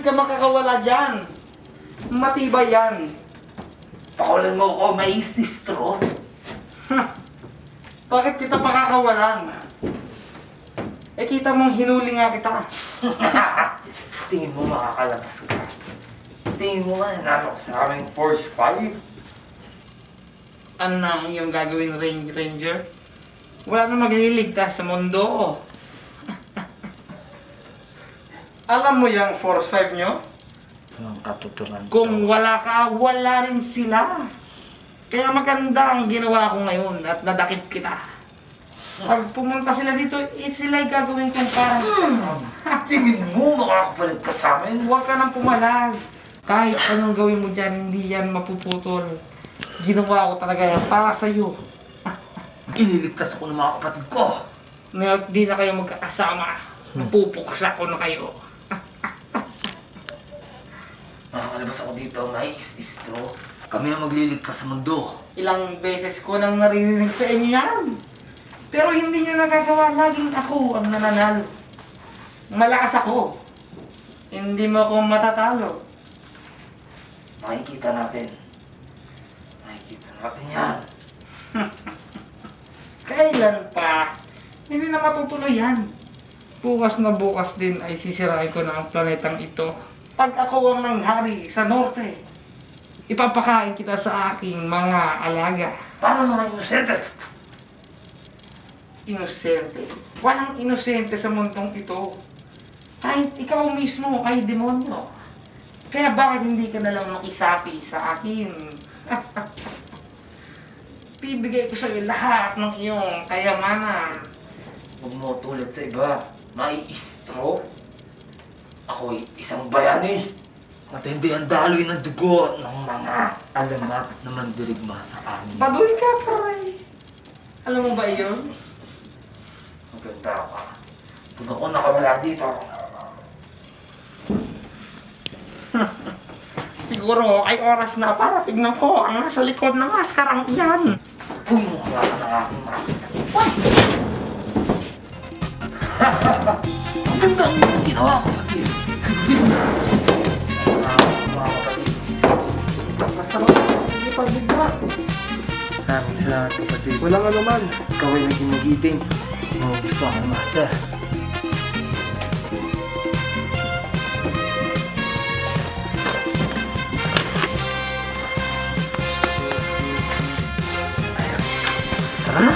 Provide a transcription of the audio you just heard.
ka makakawala dyan. Matibay yan. Pakawalan mo ako, may sistro. Bakit kita pakakawalan? Eh kita mong hinuli nga kita. Tingin mo makakalabas ka. Tingin mo nga, nanalo ko sa aming Force 5. Ano na ang iyong gagawin, Ranger? Wala na magliligtas sa mundo. Alam mo yung Force 5 nyo? Ang katuturan Kung wala ka, wala rin sila. Kaya maganda ang ginawa ko ngayon at nadakip kita. Pag pumunta sila dito, sila'y gagawin kong parang... Tingin mo makakapalag ka sa amin? Huwag ka nang pumalag. Kahit anong gawin mo dyan, hindi yan mapuputol. Ginawa ko talaga yan para sa'yo. Ililigtas ako ng mga kapatid ko. Ngayon, di na kayo magkakasama. Napupuksa ko na kayo. Makakalabas ako dito, may istro. Kami ang magliligtas sa mundo. Ilang beses ko nang naririnig sa inyo yan. Pero hindi nyo nagagawa. Laging ako ang nananalo. Malakas ako. Hindi mo ako matatalo. Makikita natin. Makikita natin yan. Kailan pa? Hindi na matutuloy yan. Bukas na bukas din ay sisirain ko na ang planetang ito. Pag ako ang nanghari sa norte, ipapakain kita sa aking mga alaga. Paano naman inosente? Inosente? Walang inosente sa mundong ito. Kahit ikaw mismo ay demonyo. Kaya bakit hindi ka nalang makisapi sa akin? Bibigay ko sa'yo lahat ng iyong kayamanan. Huwag mo tulad sa iba. May istro. Ako'y isang bayani. Matindi ang daloy ng dugo ng mga alamat na mandirigma sa amin. Padoy ka, pare. Alam mo ba yun? Maganda ka. Kung ako nakawala dito. Siguro ay oras na para tignan ko ang nasa likod ng maskarang iyan. Huwag mo hawakan ng aking master. Ang ganda ang iyong ginawa, kapatid. Mga kapatid. Basta mo, hindi pagbigla. Maraming salamat, kapatid. Walang anuman. Ikaw ay naging magiting. Gusto ang master. Tara na!